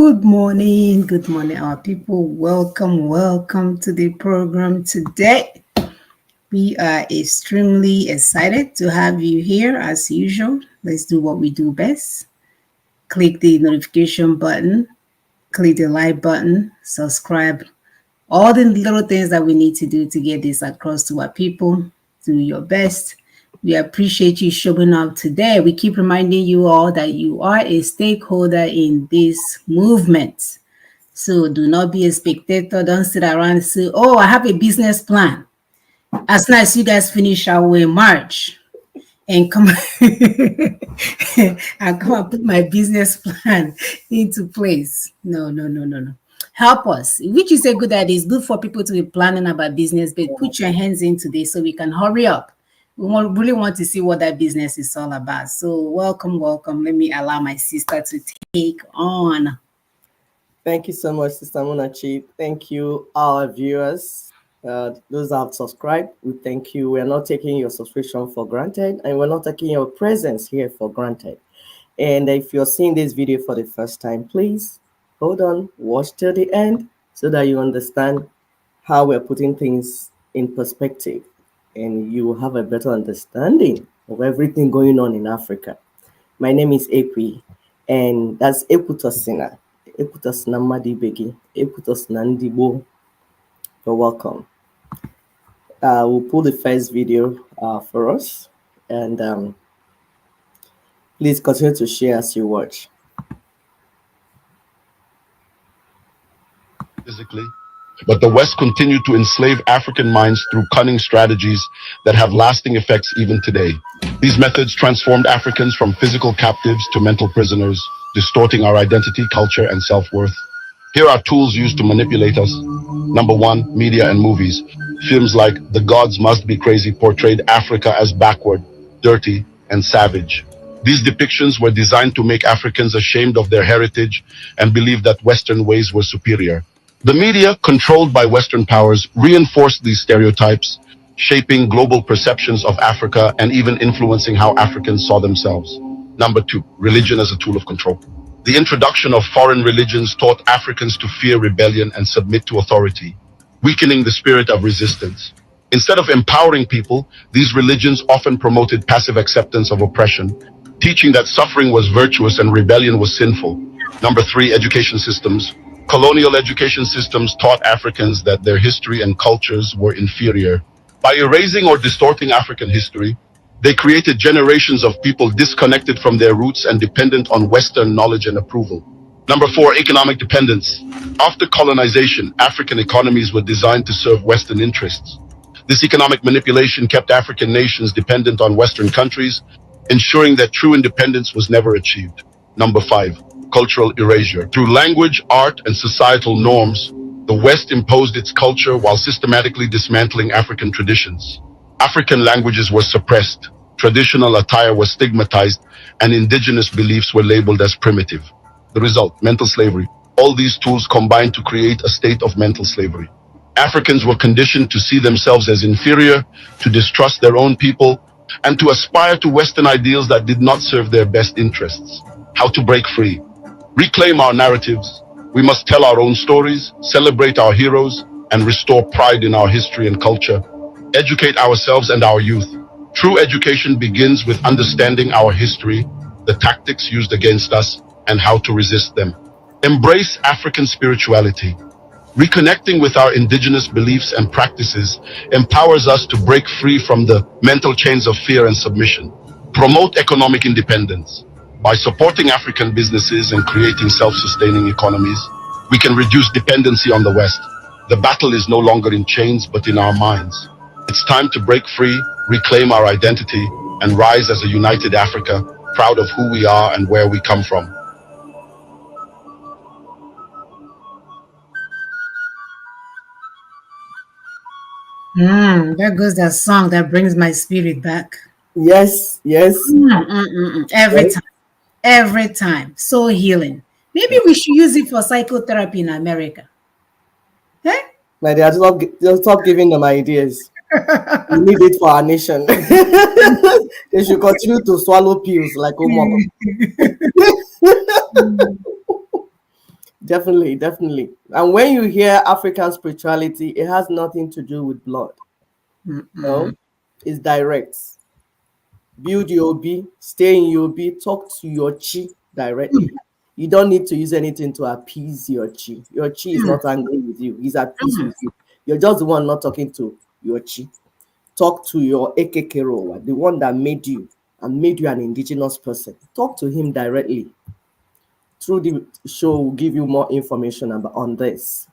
Good morning, our people. Welcome to the program today. We are extremely excited to have you here as usual. Let's do what we do best. Click the notification button, click the like button, subscribe, all the little things that we need to do to get this across to our people. Do your best. We appreciate you showing up today. We keep reminding you all that you are a stakeholder in this movement. So do not be a spectator. Don't sit around and say, oh, I have a business plan. As soon as you guys finish our march and come and come and put my business plan into place. No. Help us, which is a good idea. It's good for people to be planning about business, but put your hands into this so we can hurry up. We really want to see what that business is all about. So welcome. Let me allow my sister to take on. Thank you so much, Sister Munachi. Thank you, our viewers. Those that have subscribed, we thank you. We're not taking your subscription for granted, and we're not taking your presence here for granted. And if you're seeing this video for the first time, please hold on, watch till the end so that you understand how we're putting things in perspective and you will have a better understanding of everything going on in Africa. My name is Ekwi, and that's Ekutosina. Ekutosina Madibegi, Ekutosina Ndibo. You're welcome. We'll pull the first video for us, and please continue to share as you watch. Physically, but the West continued to enslave African minds through cunning strategies that have lasting effects even today. These methods transformed Africans from physical captives to mental prisoners, distorting our identity, culture, and self-worth. Here are tools used to manipulate us. Number one, media and movies. Films like The Gods Must Be Crazy portrayed Africa as backward, dirty, and savage. These depictions were designed to make Africans ashamed of their heritage and believe that Western ways were superior. The media, controlled by Western powers, reinforced these stereotypes, shaping global perceptions of Africa and even influencing how Africans saw themselves. Number two, religion as a tool of control. The introduction of foreign religions taught Africans to fear rebellion and submit to authority, weakening the spirit of resistance. Instead of empowering people, these religions often promoted passive acceptance of oppression, teaching that suffering was virtuous and rebellion was sinful. Number three, education systems. Colonial education systems taught Africans that their history and cultures were inferior. By erasing or distorting African history, they created generations of people disconnected from their roots and dependent on Western knowledge and approval. Number four, economic dependence. After colonization, African economies were designed to serve Western interests. This economic manipulation kept African nations dependent on Western countries, ensuring that true independence was never achieved. Number five, cultural erasure. Through language, art, and societal norms, the West imposed its culture while systematically dismantling African traditions. African languages were suppressed, traditional attire was stigmatized, and indigenous beliefs were labeled as primitive. The result, mental slavery. All these tools combined to create a state of mental slavery. Africans were conditioned to see themselves as inferior, to distrust their own people, and to aspire to Western ideals that did not serve their best interests. How to break free? Reclaim our narratives. We must tell our own stories, celebrate our heroes, and restore pride in our history and culture. Educate ourselves and our youth. True education begins with understanding our history, the tactics used against us, and how to resist them. Embrace African spirituality. Reconnecting with our indigenous beliefs and practices empowers us to break free from the mental chains of fear and submission. Promote economic independence. By supporting African businesses and creating self-sustaining economies, we can reduce dependency on the West. The battle is no longer in chains, but in our minds. It's time to break free, reclaim our identity, and rise as a united Africa, proud of who we are and where we come from. There goes that song that brings my spirit back. Yes. Every time. So healing. Maybe we should use it for psychotherapy in America. Eh? My dear, just stop giving them ideas. We need it for our nation. They should continue to swallow pills like Omoko. Definitely, definitely. And when you hear African spirituality, it has nothing to do with blood. No, it's direct. Build your obi, stay in your obi, talk to your chi directly. You don't need to use anything to appease your chi. Your chi is not angry with you, he's at peace with you. You're just the one not talking to your chi. Talk to your Ekekerowa, the one that made you and made you an indigenous person. Talk to him directly. Through the show, we'll give you more information about on this.